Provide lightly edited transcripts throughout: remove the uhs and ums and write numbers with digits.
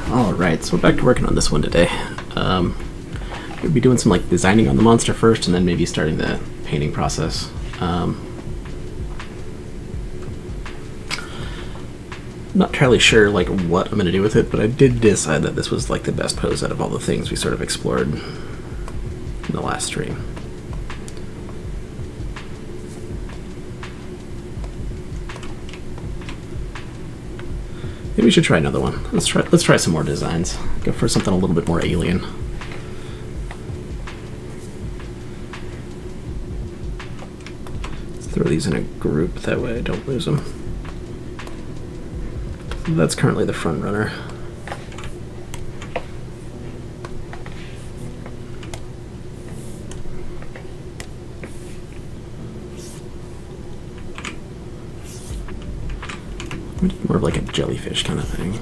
Alright, so we're back to working on this one today. We'll be doing some like designing on the monster first and then maybe starting the painting process. I'm not entirely sure like what I'm going to do with it, but I did decide that this was like the best pose out of all the things we sort of explored in the last stream. Maybe we should try another one. Let's try some more designs. Go for something a little bit more alien. Let's throw these in a group, that way I don't lose them. That's currently the front runner. More of like a jellyfish kind of thing.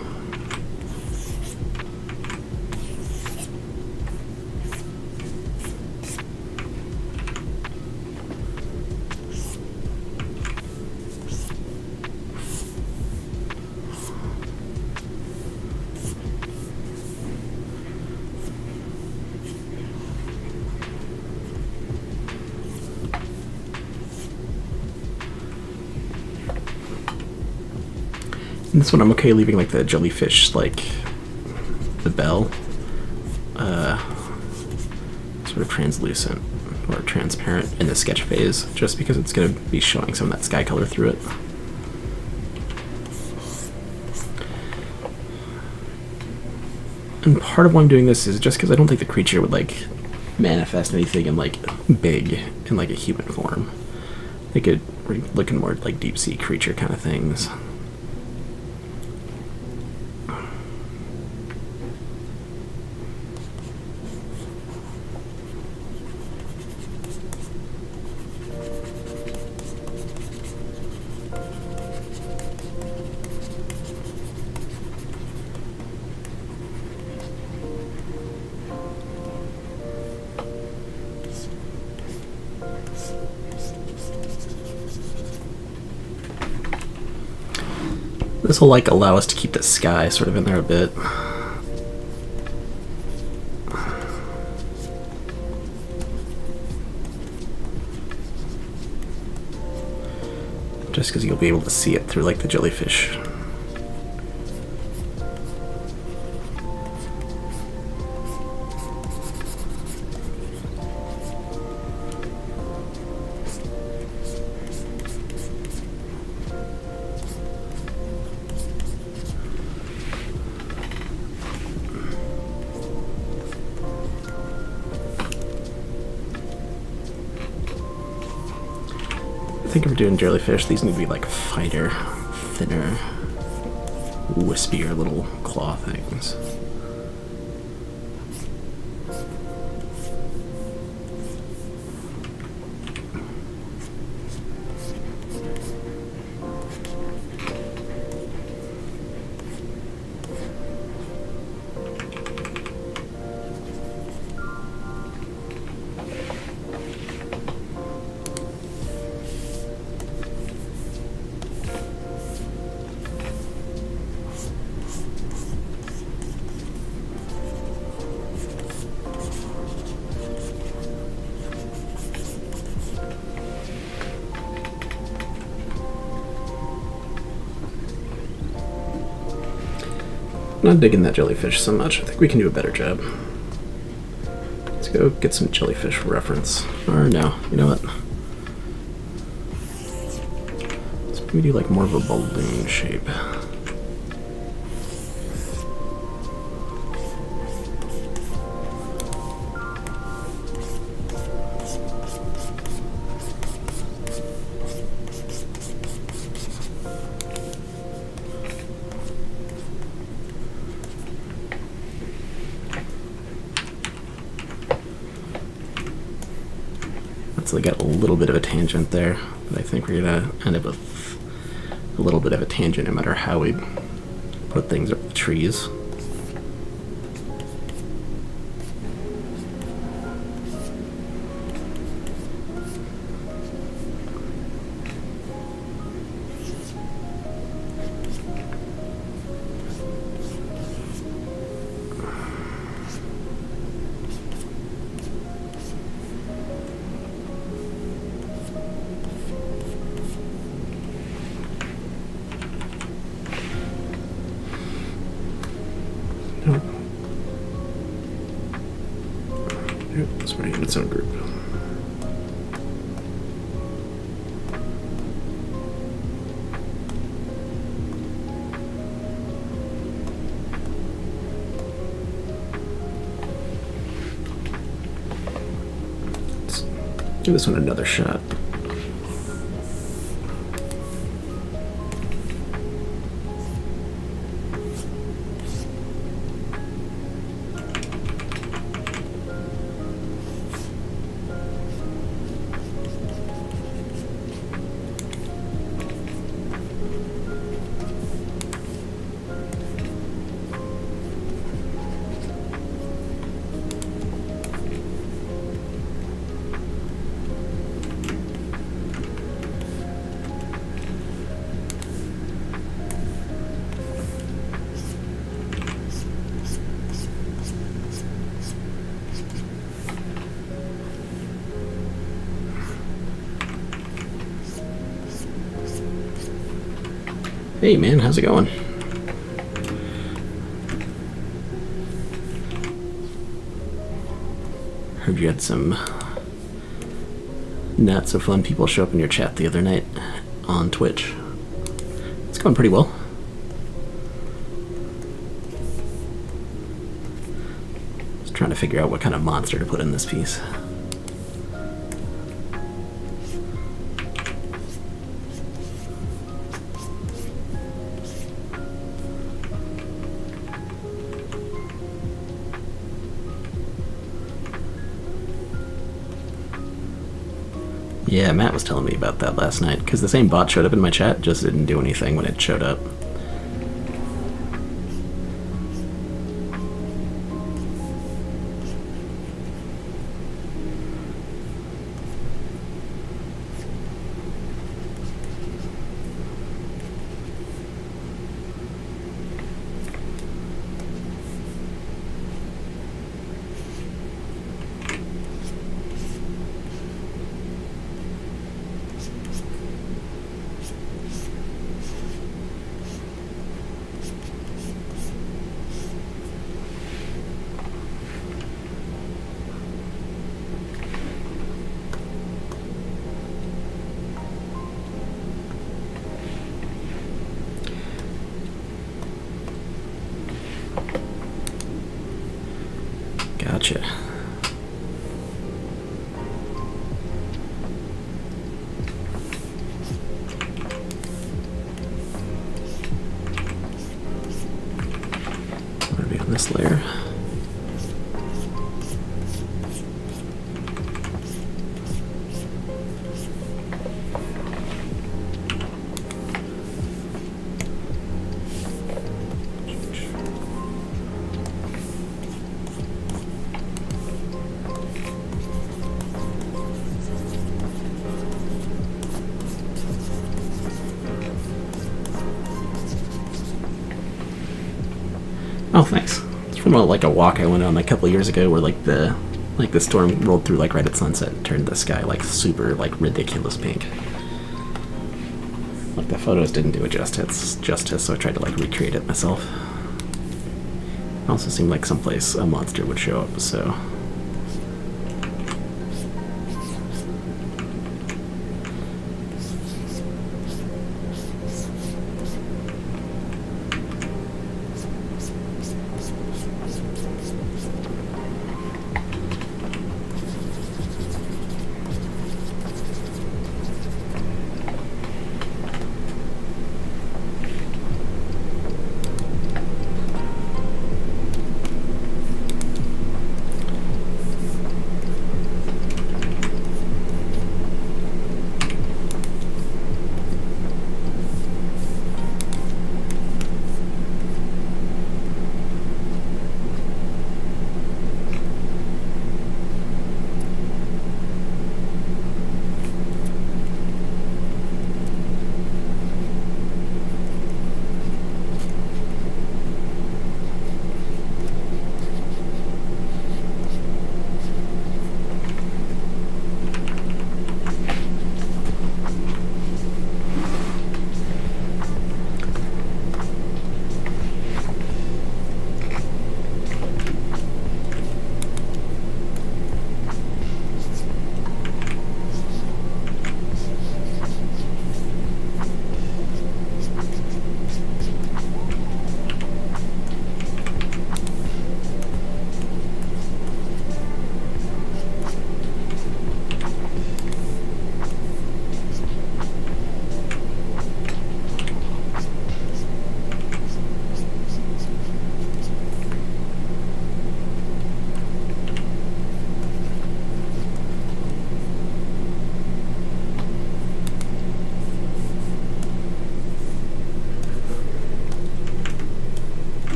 And this one I'm okay leaving like the jellyfish, like the bell, sort of translucent or transparent in the sketch phase, just because it's going to be showing some of that sky color through it. And part of why I'm doing this is just because I don't think the creature would like manifest anything in like big in like a human form. They could look in more like deep sea creature kind of things. This will like allow us to keep the sky sort of in there a bit. Just because you'll be able to see it through like the jellyfish. I think if we're doing jellyfish, these need to be like finer, thinner, wispier little claw things. Not digging that jellyfish so much. I think we can do a better job. Let's go get some jellyfish reference. Or no, you know what? Let's maybe do like more of a balloon shape. So they got a little bit of a tangent there, but I think we're gonna end up with a little bit of a tangent no matter how we put things up the trees. It's running in its own group. Let's give this one another shot. Hey man, how's it going? Heard you had some not so fun people show up in your chat the other night on Twitch. It's going pretty well. Just trying to figure out what kind of monster to put in this piece. Yeah, Matt was telling me about that last night, because the same bot showed up in my chat, just didn't do anything when it showed up. Gotcha. I'm gonna be on this layer. Oh, thanks. It's from like a walk I went on a couple years ago, where like the storm rolled through like right at sunset and turned the sky like super like ridiculous pink. Like the photos didn't do it justice, so I tried to like recreate it myself. It also seemed like someplace a monster would show up, so.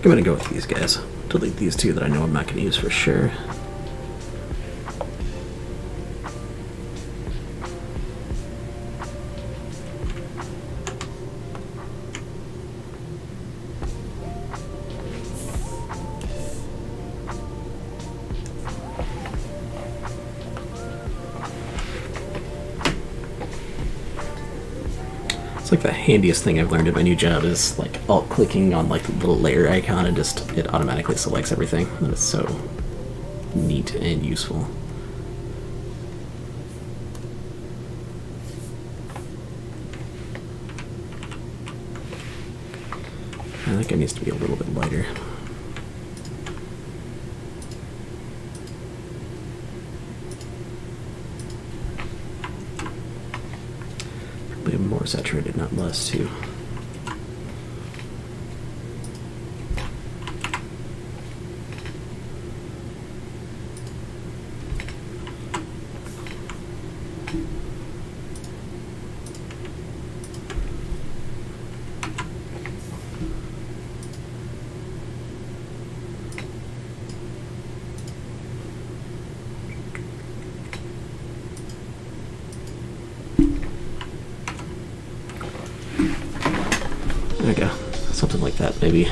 I'm gonna go with these guys. Delete these two that I know I'm not gonna use for sure. It's like the handiest thing I've learned in my new job is like alt clicking on like the little layer icon and just it automatically selects everything. That is so neat and useful. I think it needs to be a little bit lighter. Probably more saturated, not less, too. There we go. Something like that, maybe.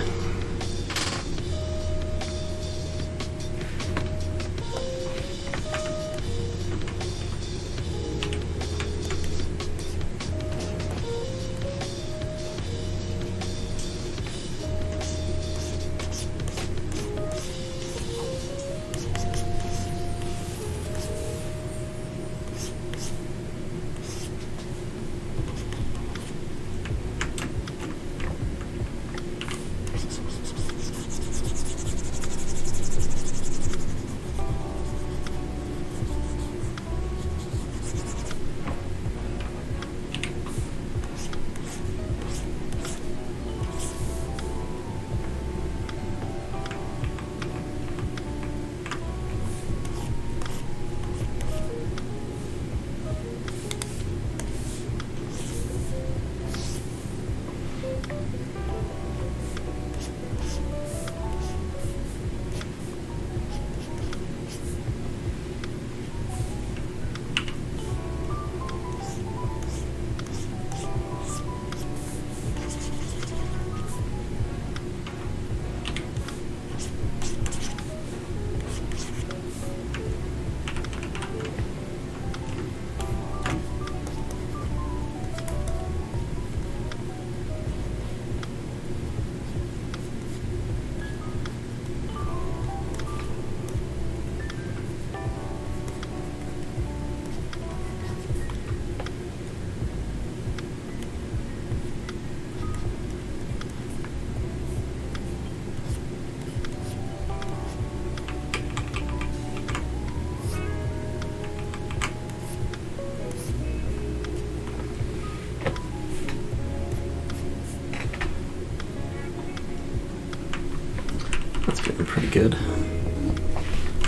That's getting pretty good.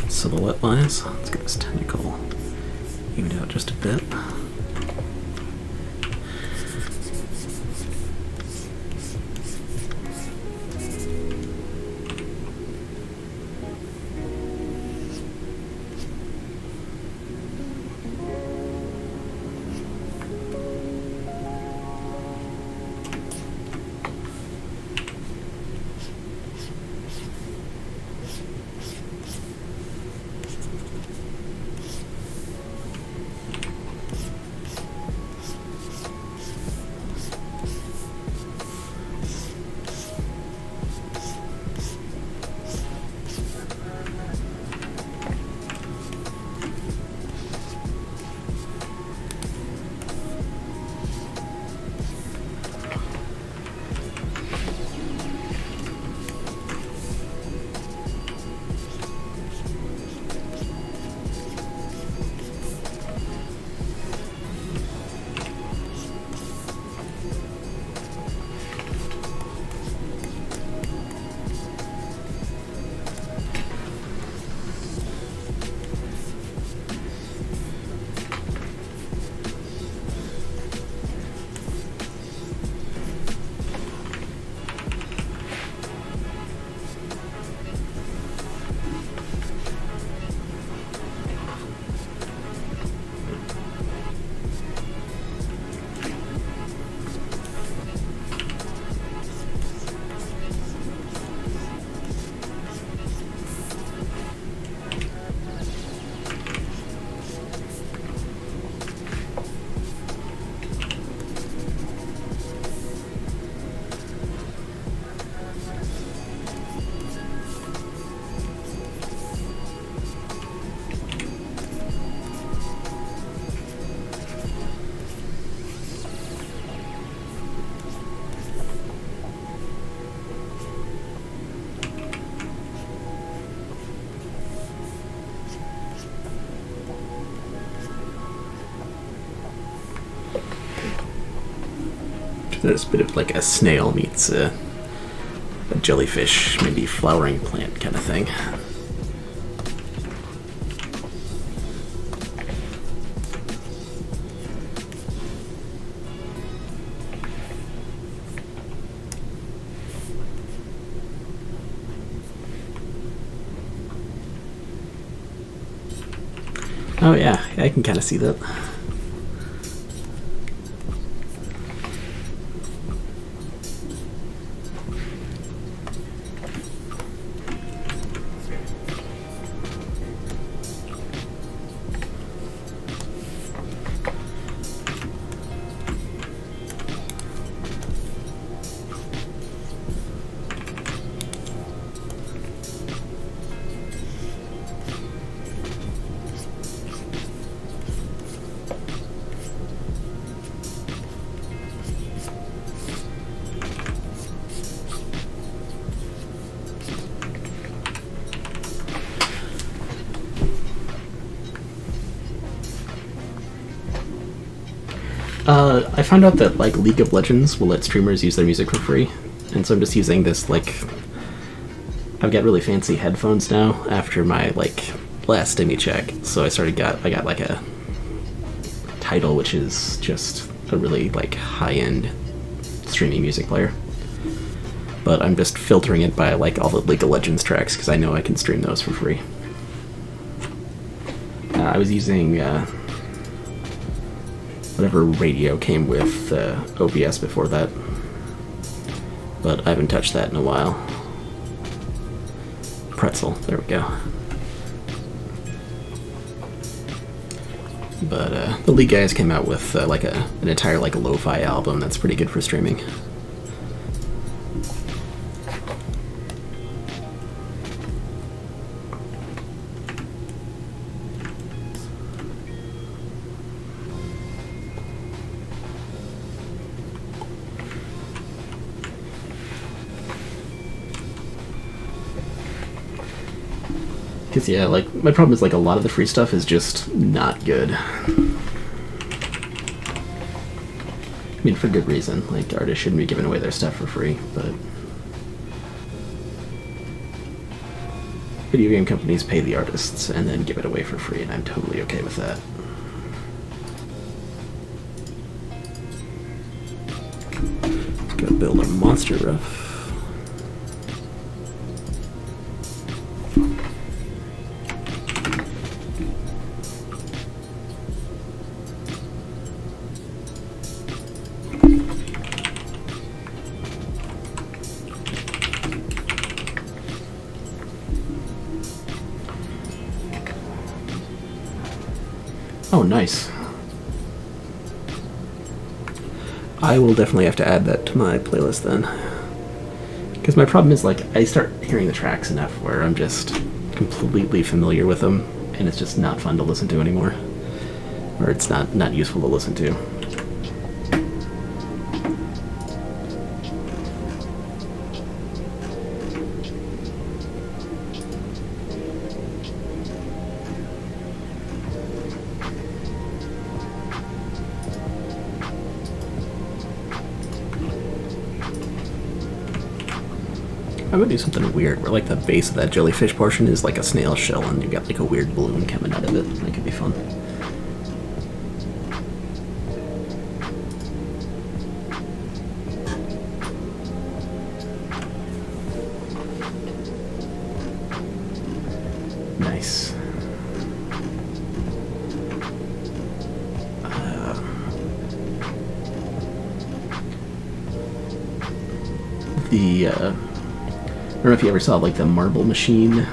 Silhouette wise, let's get this tentacle evened out just a bit. There's a bit of like a snail meets a jellyfish, maybe flowering plant kind of thing. Oh yeah, I can kind of see that. I found out that like League of Legends will let streamers use their music for free, and so I'm just using this like. I've got really fancy headphones now after my like last Stimmy check, so I got like a Tidal, which is just a really like high-end streaming music player. But I'm just filtering it by like all the League of Legends tracks because I know I can stream those for free. I was using whatever radio came with OBS before that, but I haven't touched that in a while. Pretzel, there we go. But the League guys came out with like an entire like lo-fi album that's pretty good for streaming. Because, yeah, like, my problem is, like, a lot of the free stuff is just not good. I mean, for good reason. Like, artists shouldn't be giving away their stuff for free, but... video game companies pay the artists and then give it away for free, and I'm totally okay with that. Gotta build a monster roof. Oh, nice. I will definitely have to add that to my playlist then. Because my problem is, like, I start hearing the tracks enough where I'm just completely familiar with them, and it's just not fun to listen to anymore. Or it's not useful to listen to. I'm gonna do something weird where like the base of that jellyfish portion is like a snail shell and you got like a weird balloon coming out of it. That could be fun. Nice. I don't know if you ever saw like the Marble Machine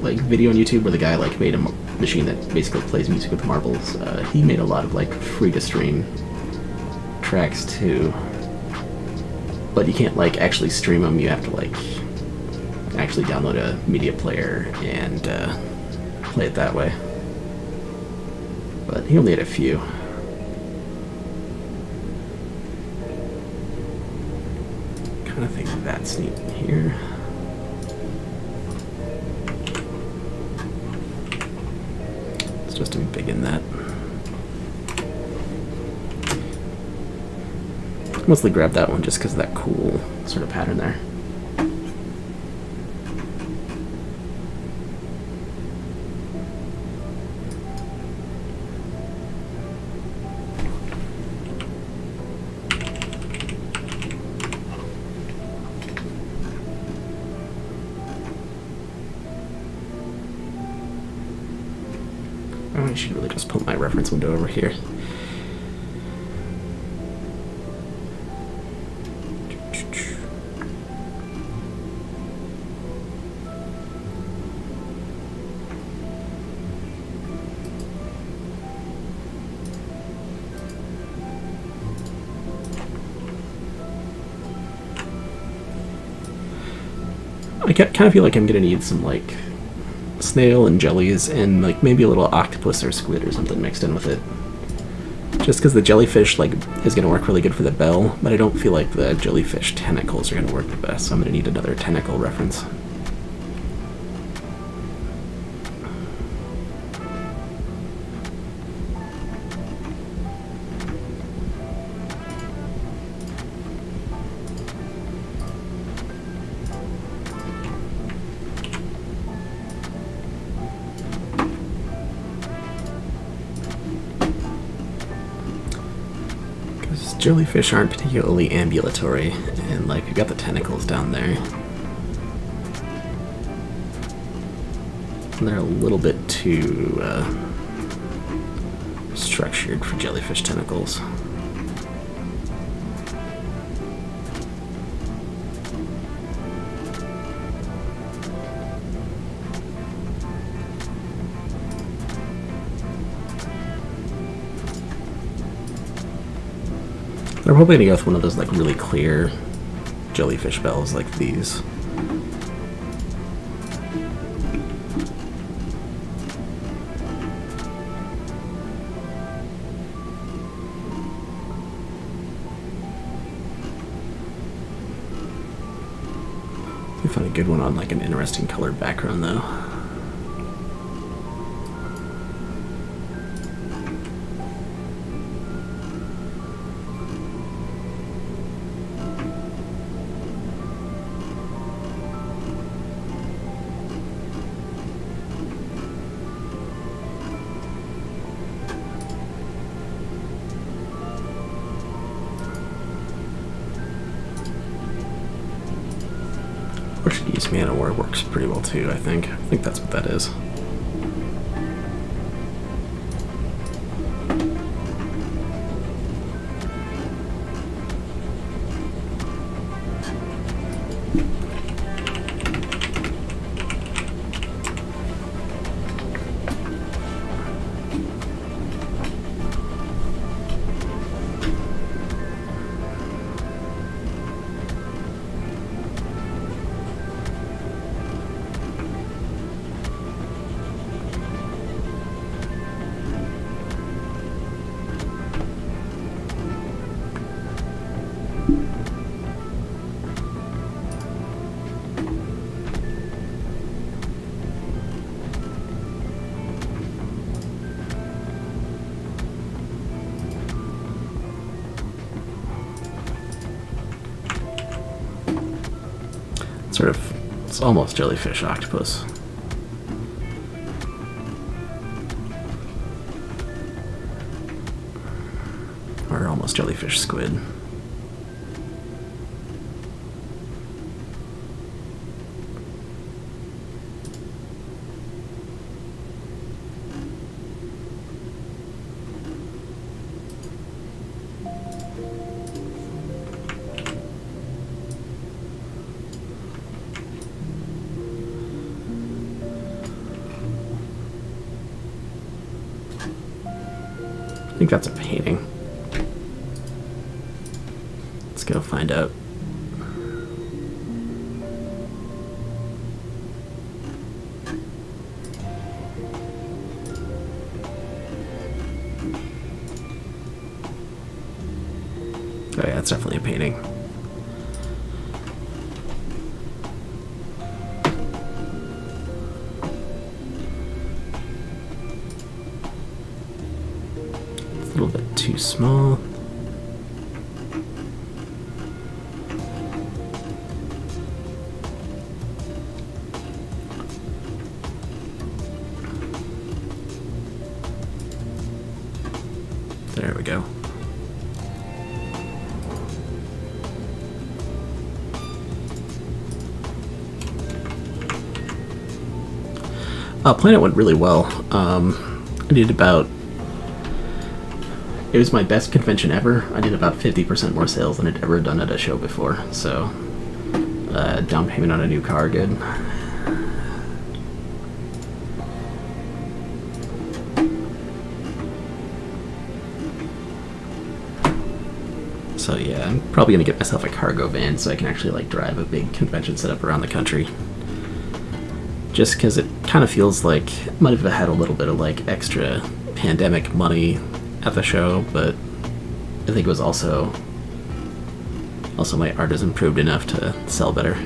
like video on YouTube where the guy like made a machine that basically plays music with marbles. He made a lot of like free to stream tracks too, but you can't like actually stream them. You have to like actually download a media player and play it that way. But he only had a few. I think that's neat here. Let's just embiggen that. mostly grabbed that one just because of that cool sort of pattern there. Oh, I should really just put my reference window over here. I kind of feel like I'm gonna need some like snail and jellies and like maybe a little octopus or squid or something mixed in with it. Just because the jellyfish like is gonna work really good for the bell, but I don't feel like the jellyfish tentacles are gonna work the best, so I'm gonna need another tentacle reference. Jellyfish aren't particularly ambulatory, and like you got the tentacles down there. And they're a little bit too structured for jellyfish tentacles. They're probably gonna go with one of those like really clear jellyfish bells like these. I find a good one on like an interesting colored background though. Portuguese Man o' War works pretty well too, I think. I think that's what that is. Sort of, it's almost jellyfish octopus. Or almost jellyfish squid. I think that's a painting. Let's go find out. Oh yeah, it's definitely a painting. It's a little bit too small. There we go. Planet went really well. I did about... It was my best convention ever. I did about 50% more sales than I'd ever done at a show before. So, down payment on a new car, good. So yeah, I'm probably gonna get myself a cargo van so I can actually like drive a big convention setup around the country. Just because it kind of feels like might have had a little bit of like extra pandemic money at the show, but I think it was also my art has improved enough to sell better.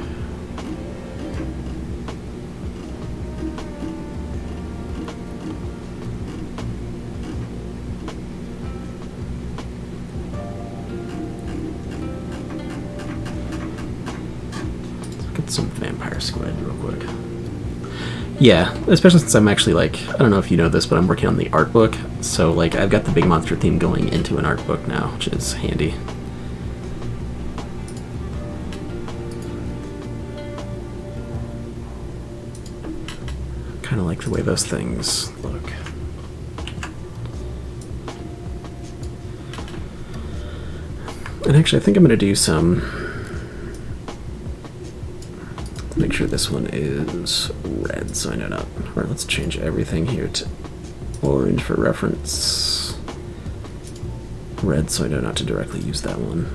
Let's get some Vampire Squid real quick. Yeah, especially since I'm actually like, I don't know if you know this, but I'm working on the art book, so like I've got the big monster theme going into an art book now, which is handy. Kind of like the way those things look. And actually, I think I'm going to do some... Make sure this one is red so I know not... Or let's change everything here to orange for reference. Red so I know not to directly use that one.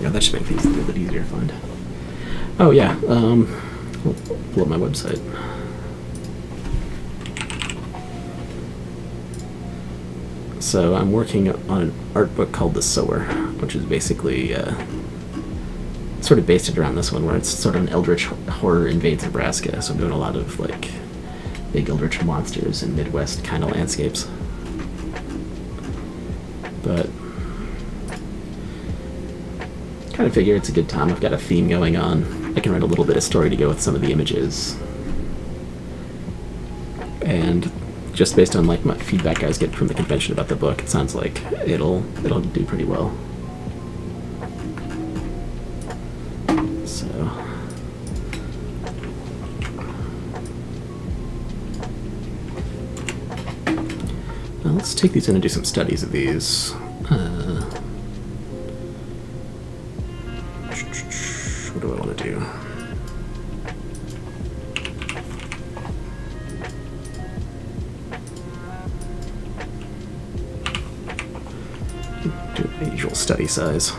That should make things a little bit easier to find. Oh yeah, I'll pull up my website. So I'm working on an art book called The Sower, which is basically sort of based around this one, where it's sort of an eldritch horror invades Nebraska. So I'm doing a lot of like big eldritch monsters and Midwest kind of landscapes. But kind of figure it's a good time. I've got a theme going on. I can write a little bit of story to go with some of the images. And just based on like my feedback I was getting from the convention about the book, it sounds like it'll do pretty well. So now let's take these in and do some studies of these. What do I want to do? Do the usual study size.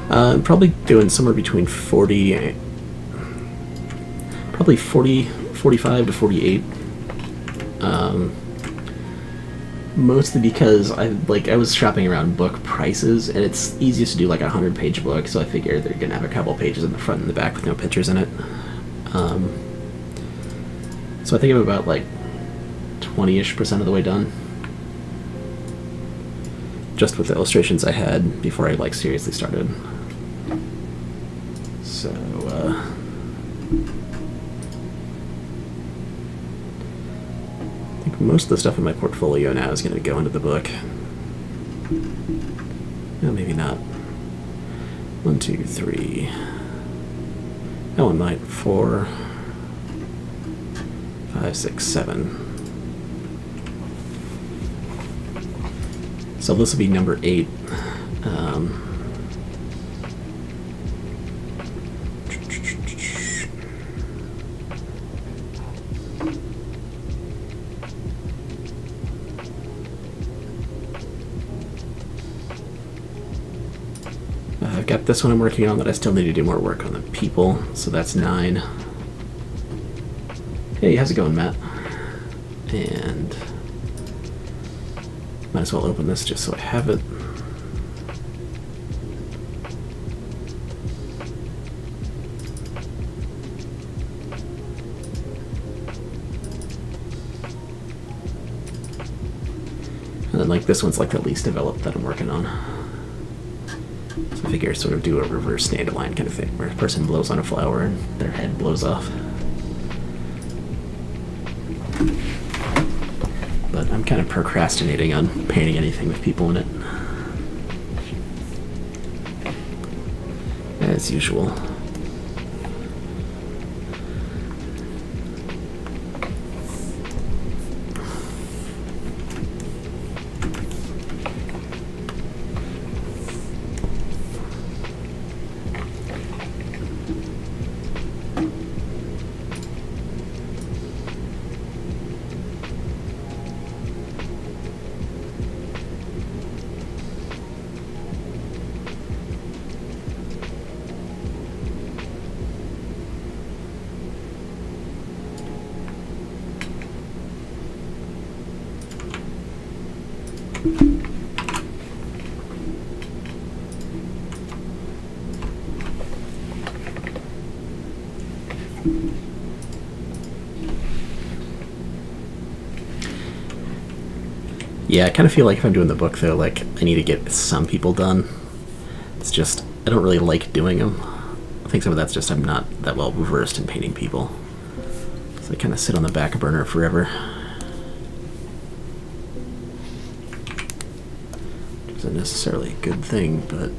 I'm probably doing somewhere between 45 to 48. Mostly because I was shopping around book prices, and it's easiest to do like a 100-page book, so I figure they're gonna have a couple pages in the front and the back with no pictures in it. So I think I'm about like 20-ish% of the way done. Just with the illustrations I had before I like seriously started. So I think most of the stuff in my portfolio now is going to go into the book. No, maybe not. 1, 2, 3. Oh, one might. 4, 5, 6, 7. So this will be number 8. I've got this one I'm working on that I still need to do more work on the people, so that's 9. Hey, how's it going, Matt? And might as well open this just so I have it. And then like this one's like the least developed that I'm working on. So I figure sort of do a reverse dandelion kind of thing where a person blows on a flower and their head blows off. But I'm kind of procrastinating on painting anything with people in it. As usual. Yeah, I kind of feel like if I'm doing the book, though, like, I need to get some people done. It's just, I don't really like doing them. I think some of that's just I'm not that well versed in painting people. So they kind of sit on the back burner forever. Which isn't necessarily a good thing, but...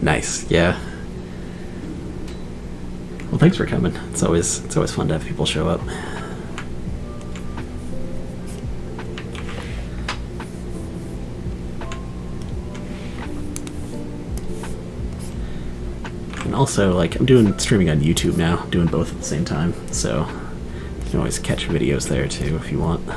Nice, yeah. Well, thanks for coming. It's always fun to have people show up. And also, like, I'm doing streaming on YouTube now, doing both at the same time, so you can always catch videos there too if you want.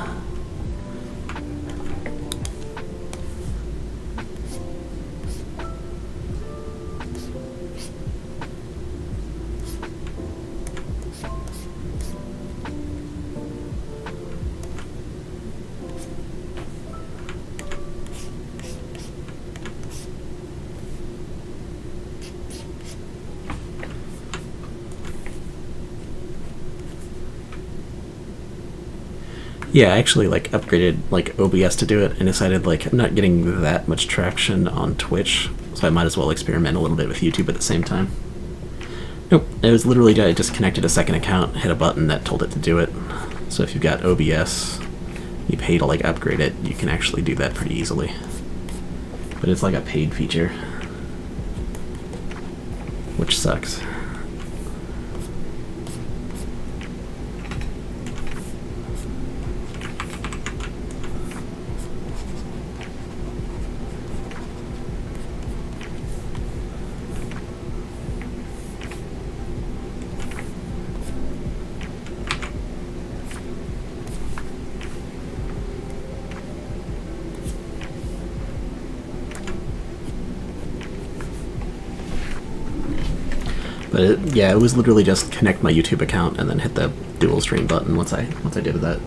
Yeah, I actually like upgraded like OBS to do it and decided like I'm not getting that much traction on Twitch, so I might as well experiment a little bit with YouTube at the same time. Nope, it was literally I just connected a second account, hit a button that told it to do it. So if you've got OBS, you pay to like upgrade it, you can actually do that pretty easily. But it's like a paid feature, which sucks. But yeah, it was literally just connect my YouTube account and then hit the dual stream button once I did that.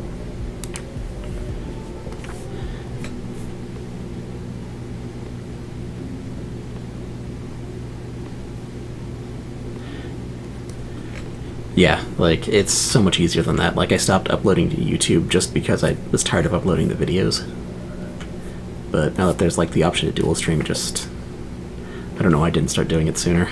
Yeah, like, it's so much easier than that. Like, I stopped uploading to YouTube just because I was tired of uploading the videos. But now that there's, like, the option to dual stream, just... I don't know why I didn't start doing it sooner.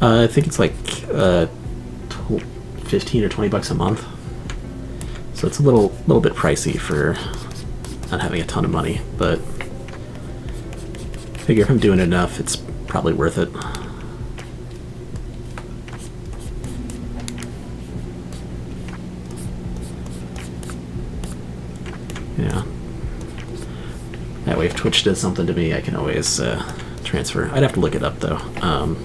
I think it's like 15 or 20 bucks a month. So it's a little bit pricey for not having a ton of money, but I figure if I'm doing enough, it's probably worth it. Yeah. That way, if Twitch does something to me, I can always transfer. I'd have to look it up though.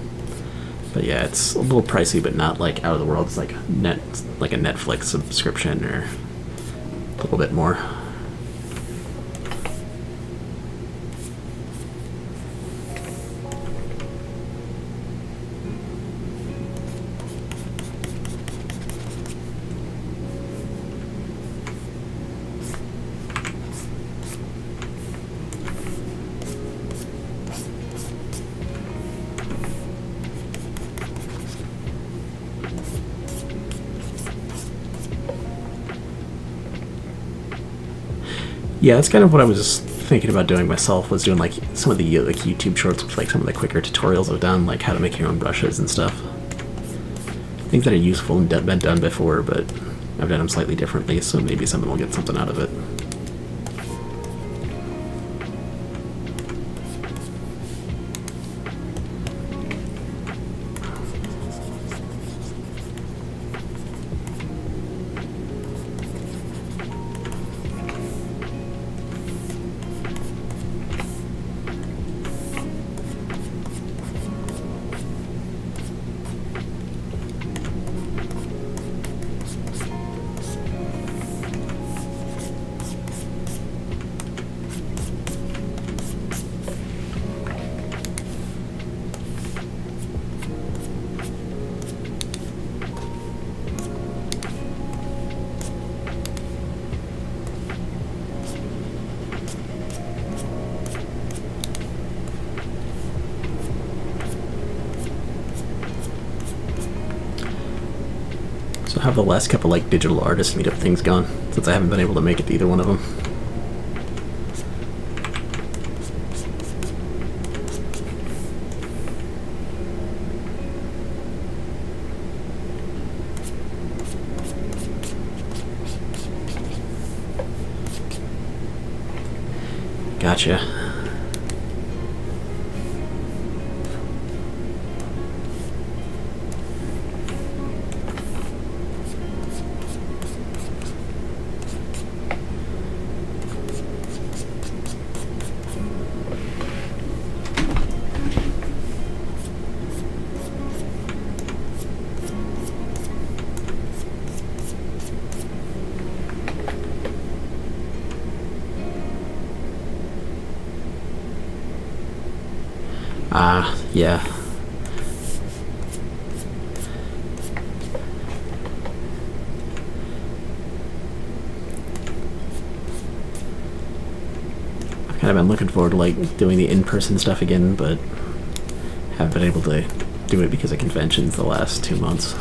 But yeah, it's a little pricey, but not like out of the world. It's like a Netflix subscription or a little bit more. Yeah, that's kind of what I was thinking about doing myself, was doing like some of the like YouTube shorts with like some of the quicker tutorials I've done, like how to make your own brushes and stuff. Things that are useful and been done before, but I've done them slightly differently, so maybe someone will get something out of it. So how have the last couple like digital artist meetup things gone, since I haven't been able to make it to either one of them? Gotcha. Yeah. I've kind of been looking forward to like doing the in-person stuff again, but haven't been able to do it because of conventions the last 2 months.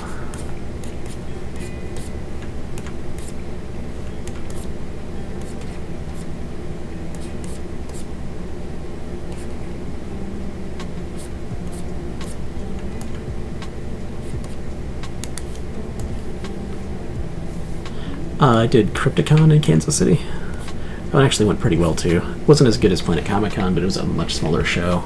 I did Crypticon in Kansas City. That one actually went pretty well too. It wasn't as good as Planet Comic Con, but it was a much smaller show.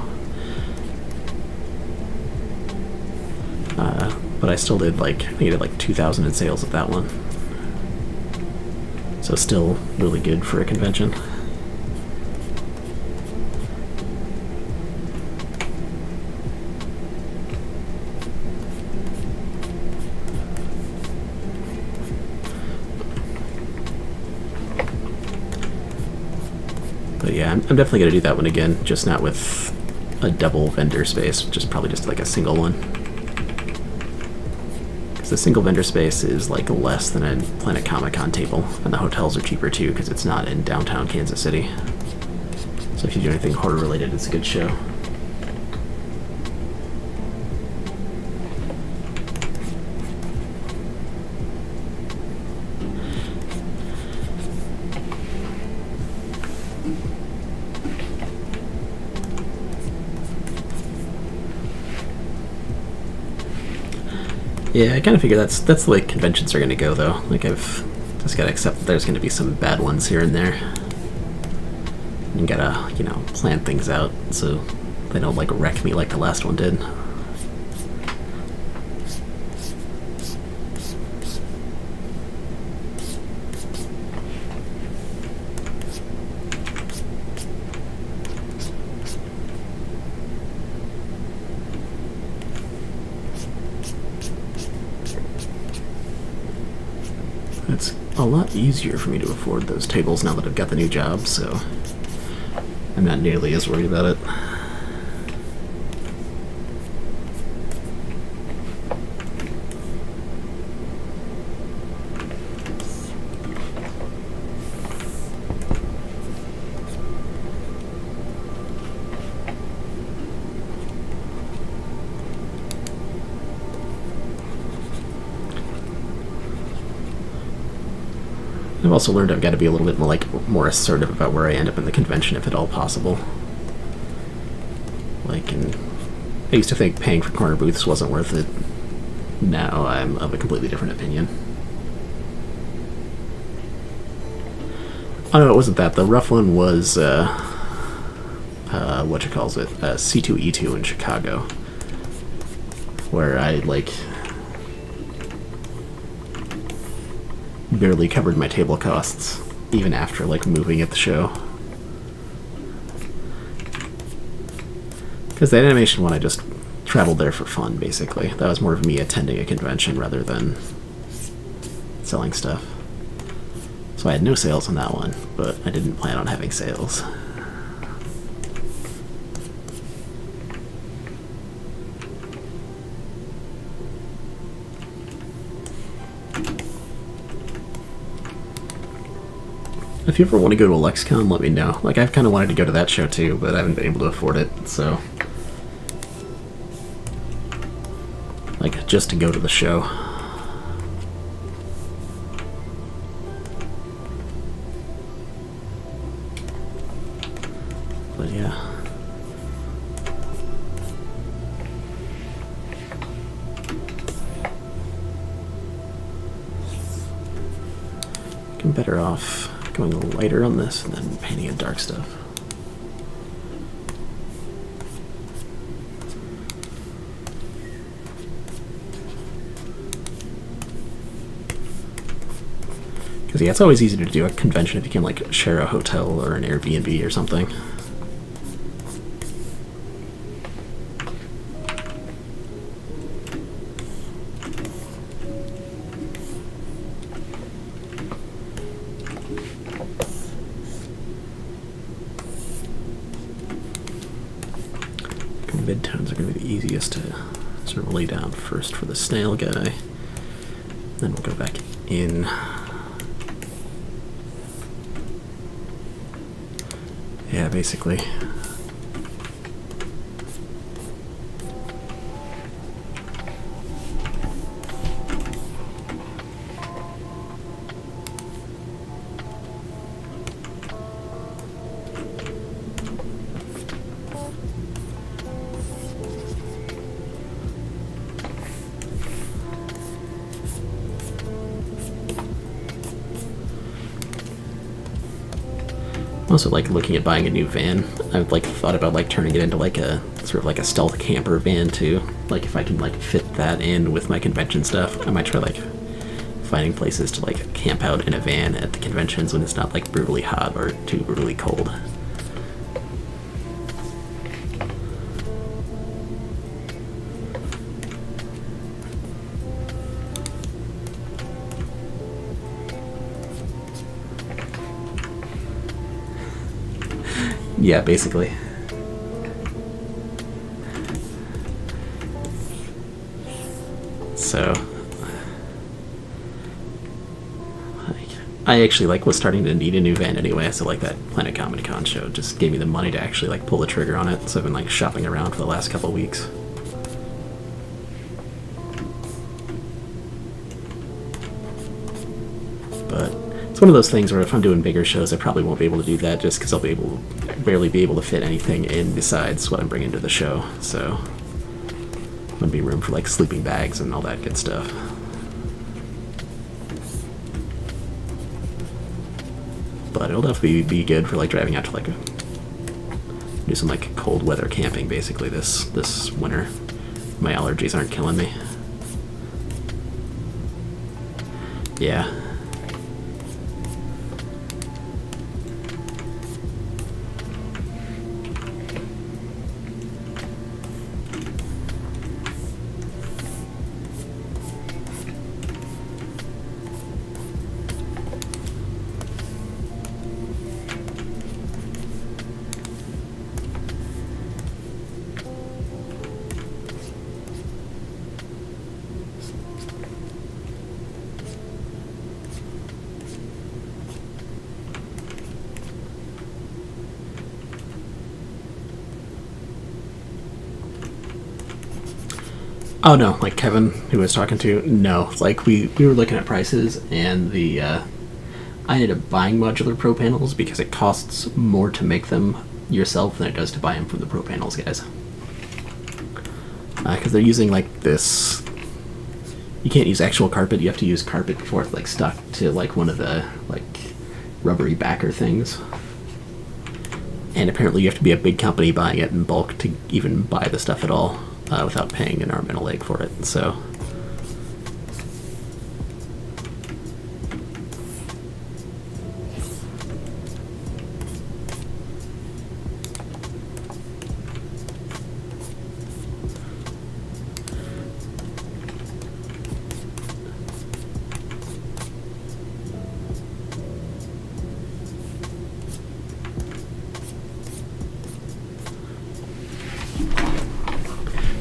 But I still did like, I think I did like 2,000 in sales at that one. So still really good for a convention. But yeah, I'm definitely going to do that one again, just not with a double vendor space, just probably just like a single one. Because the single vendor space is like less than a Planet Comic-Con table, and the hotels are cheaper too because it's not in downtown Kansas City. So if you do anything horror related, it's a good show. Yeah, I kind of figure that's the way conventions are going to go, though. Like, I've just got to accept that there's going to be some bad ones here and there. You gotta, you know, plan things out so they don't, like, wreck me like the last one did. It's a lot easier for me to afford those tables now that I've got the new job, so I'm not nearly as worried about it. I've also learned I've got to be a little bit more assertive about where I end up in the convention, if at all possible. I used to think paying for corner booths wasn't worth it. Now I'm of a completely different opinion. Oh no, it wasn't that. The rough one was C2E2 in Chicago, where I barely covered my table costs, even after moving at the show. Because that animation one, I just traveled there for fun, basically. That was more of me attending a convention rather than selling stuff. So I had no sales on that one, but I didn't plan on having sales. If you ever want to go to a LexCon, let me know. I've kind of wanted to go to that show too, but I haven't been able to afford it, so... just to go to the show. But yeah. I'm better off going a little lighter on this and then painting in dark stuff. Because yeah, it's always easy to do a convention if you can share a hotel or an Airbnb or something. Midtones are going to be the easiest to sort of lay down first for the snail guy. Then we'll go back in. Yeah, basically. Also looking at buying a new van. I've thought about turning it into a sort of a stealth camper van too. If I can fit that in with my convention stuff, I might try finding places to like camp out in a van at the conventions when it's not like brutally hot or too brutally cold. Yeah, basically. So I actually like was starting to need a new van anyway, so like that Planet Comedy Con show just gave me the money to actually like pull the trigger on it. So I've been like shopping around for the last couple of weeks. But it's one of those things where if I'm doing bigger shows, I probably won't be able to do that just because I'll barely be able to fit anything in besides what I'm bringing to the show. So wouldn't be room for like sleeping bags and all that good stuff. But it'll definitely be good for like driving out to like do some like cold weather camping basically this winter. My allergies aren't killing me. Yeah. Oh no, like Kevin, who I was talking to, no. Like we were looking at prices, and I ended up buying modular pro panels because it costs more to make them yourself than it does to buy them from the pro panels guys. Because they're using like this. You can't use actual carpet. You have to use carpet before it's like stuck to like one of the like rubbery backer things. And apparently you have to be a big company buying it in bulk to even buy the stuff at all. Without paying an arm and a leg for it, so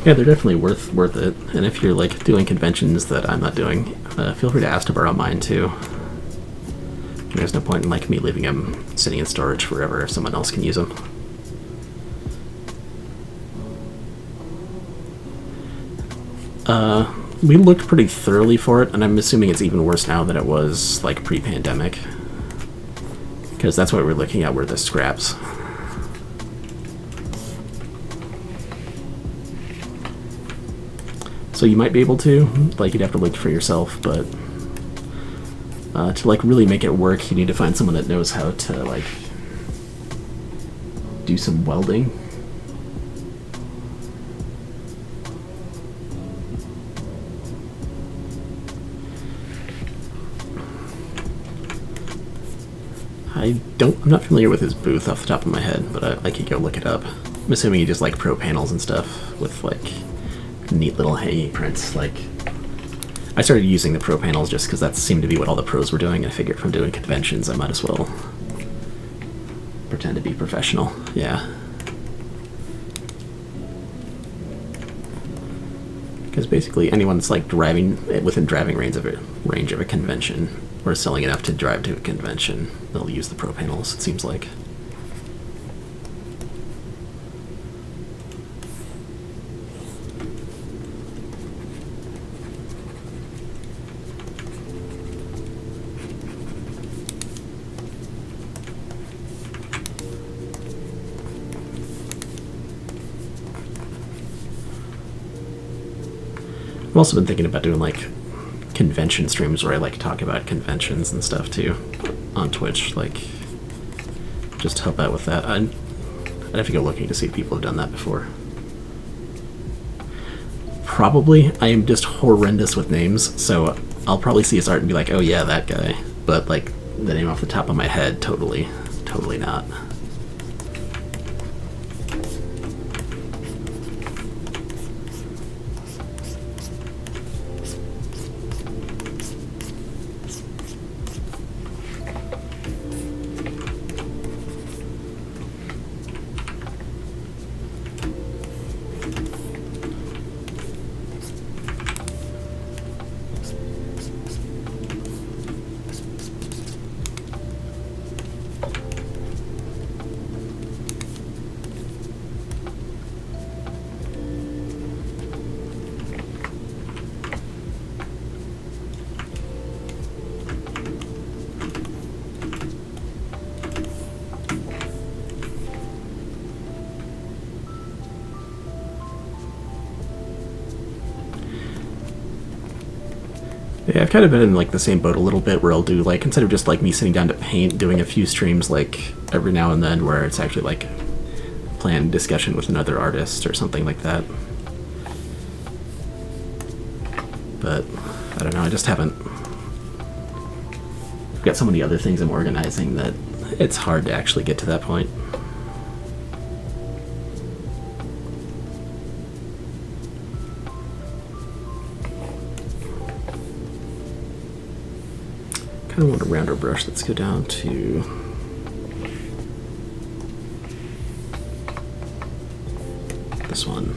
yeah, they're definitely worth it. And if you're like doing conventions that I'm not doing, feel free to ask to borrow mine too. There's no point in like me leaving them sitting in storage forever if someone else can use them. We looked pretty thoroughly for it, and I'm assuming it's even worse now than it was like pre-pandemic, because that's what we're looking at were the scraps. So you might be able to, like you'd have to look for yourself, but to like really make it work, you need to find someone that knows how to like do some welding. I'm not familiar with his booth off the top of my head, but I could go look it up. I'm assuming he just like pro panels and stuff with like neat little hanging prints. Like I started using the pro panels just because that seemed to be what all the pros were doing, and I figured if I'm doing conventions I might as well pretend to be professional. Yeah, because basically anyone that's like driving within driving range of a convention or selling enough to drive to a convention, they'll use the pro panels, it seems like. I've also been thinking about doing like convention streams where I like talk about conventions and stuff too on Twitch, like just to help out with that. I'd have to go looking to see if people have done that before. Probably. I am just horrendous with names, so I'll probably see his art and be like, oh yeah, that guy. But like the name off the top of my head, totally not. Yeah, I've kind of been in like the same boat a little bit where I'll do like, instead of just like me sitting down to paint, doing a few streams like every now and then where it's actually like planned discussion with another artist or something like that. But I don't know, I just haven't. I've got so many other things I'm organizing that it's hard to actually get to that point. Kind of want a rounder brush. Let's go down to this one.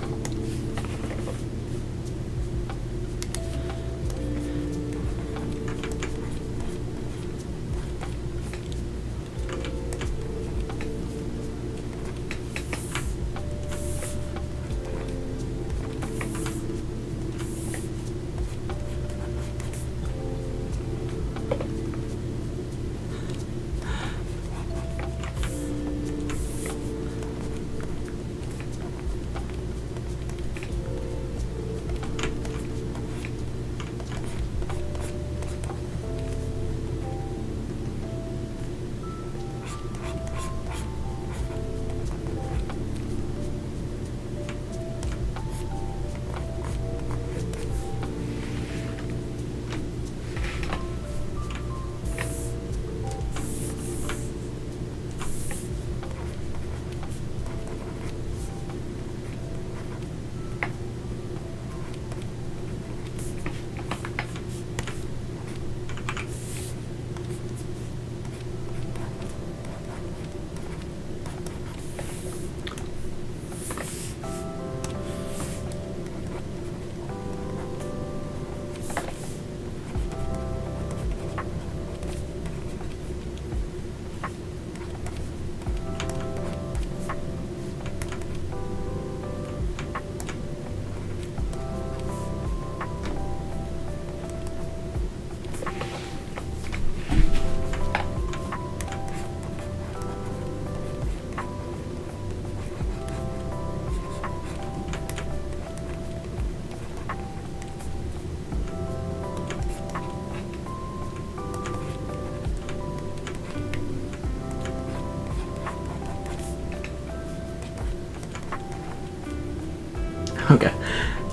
Okay.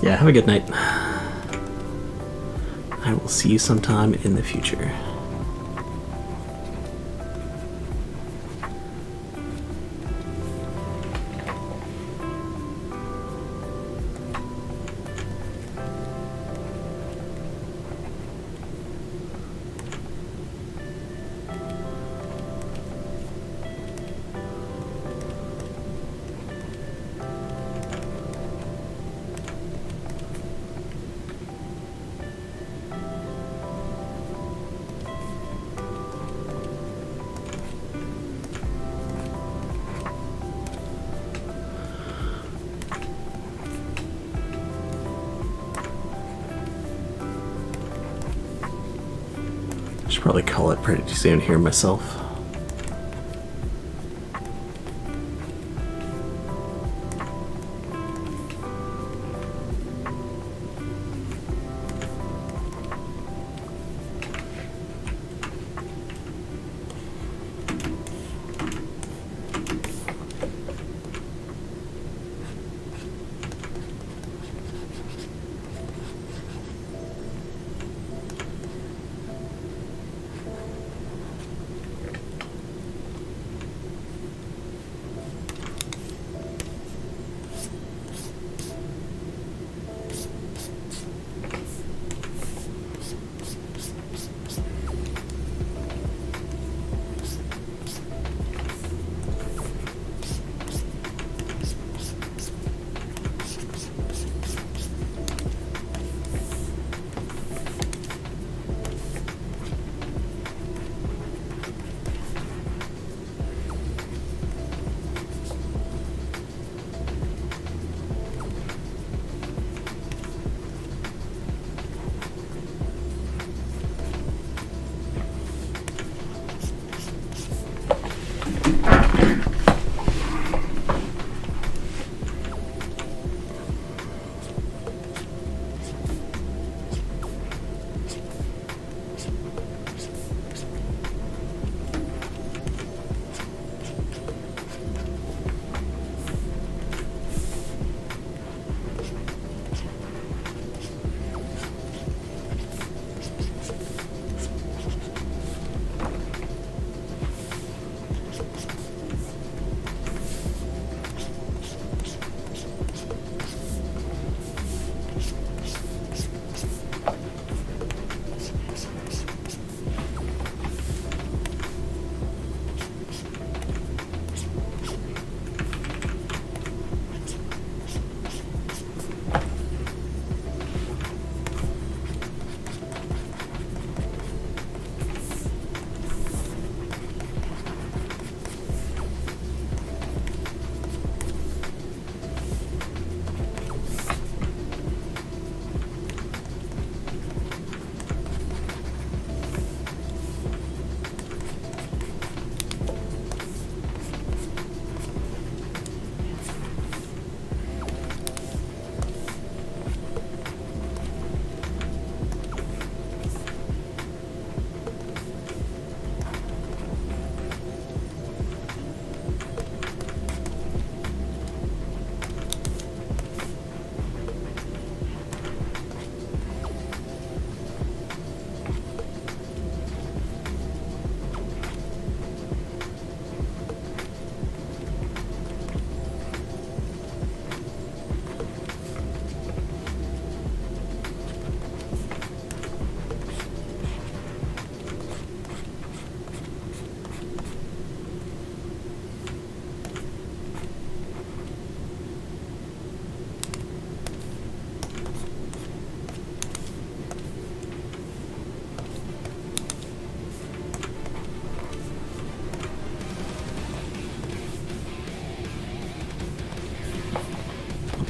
Yeah, have a good night. I will see you sometime in the future. Should probably call it pretty soon here myself.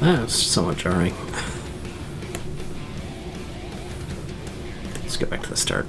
That's somewhat jarring. Let's go back to the start.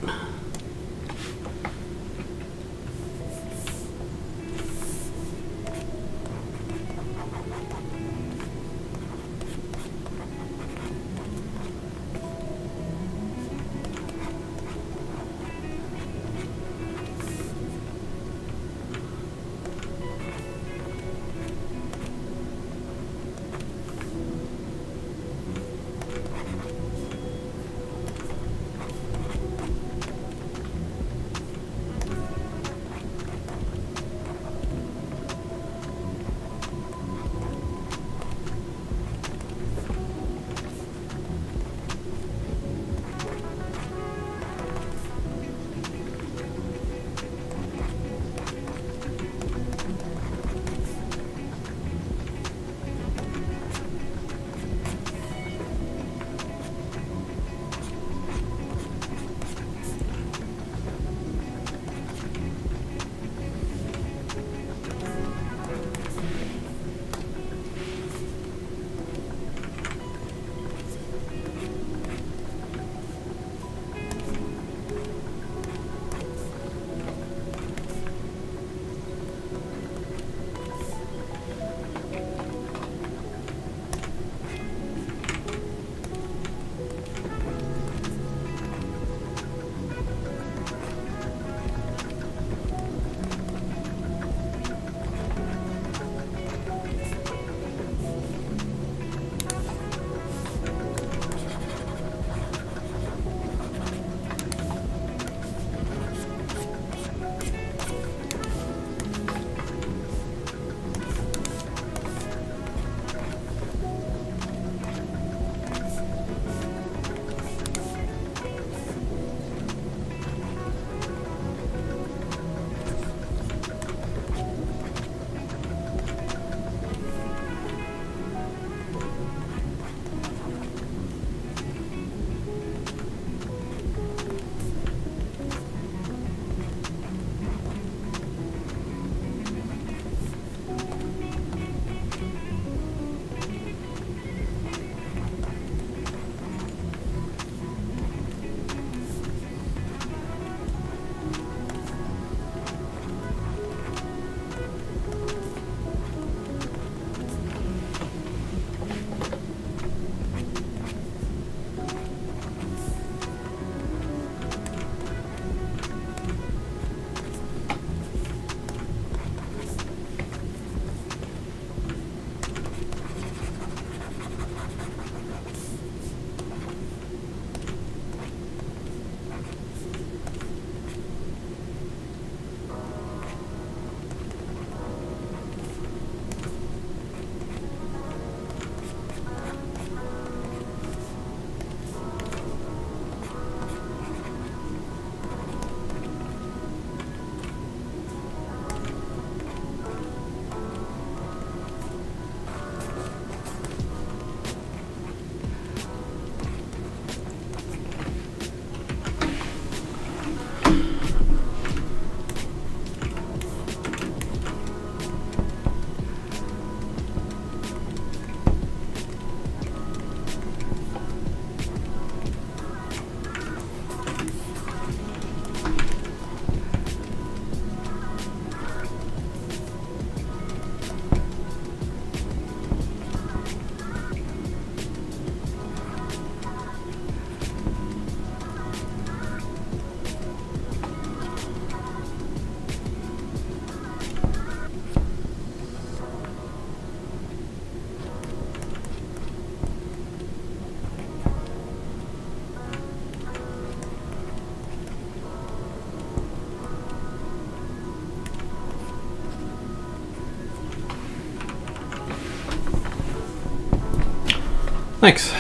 Thanks.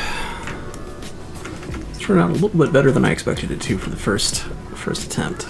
It turned out a little bit better than I expected it to for the first attempt.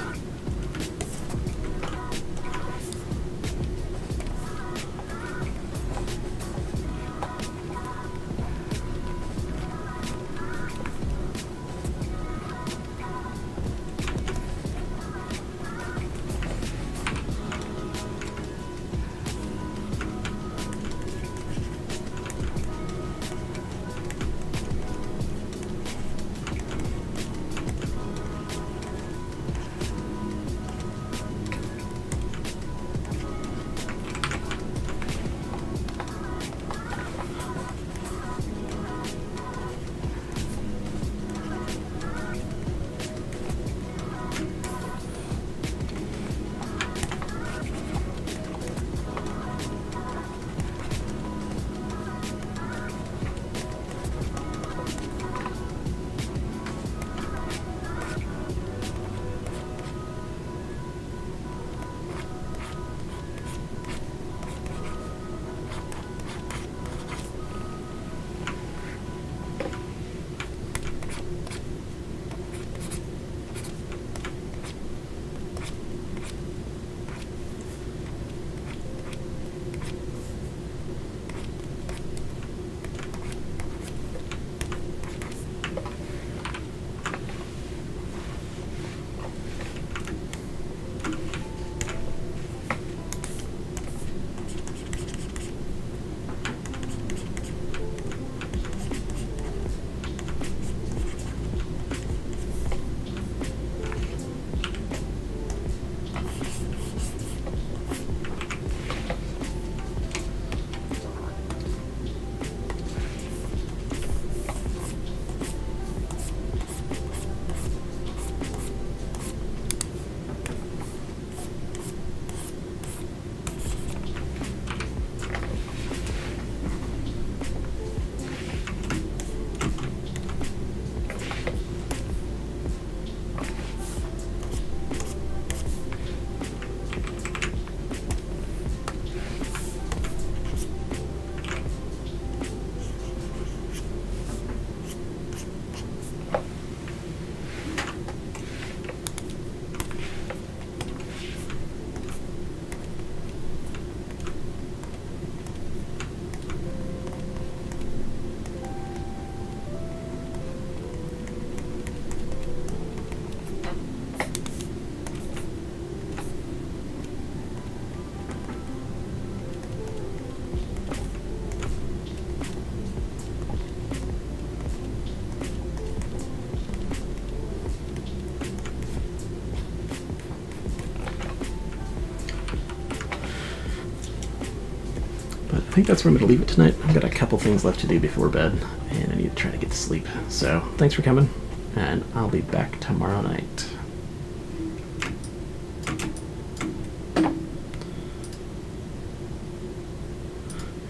think that's where I'm going to leave it tonight. I've got a couple things left to do before bed, and I need to try to get to sleep. So thanks for coming, and I'll be back tomorrow night.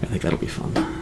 I think that'll be fun.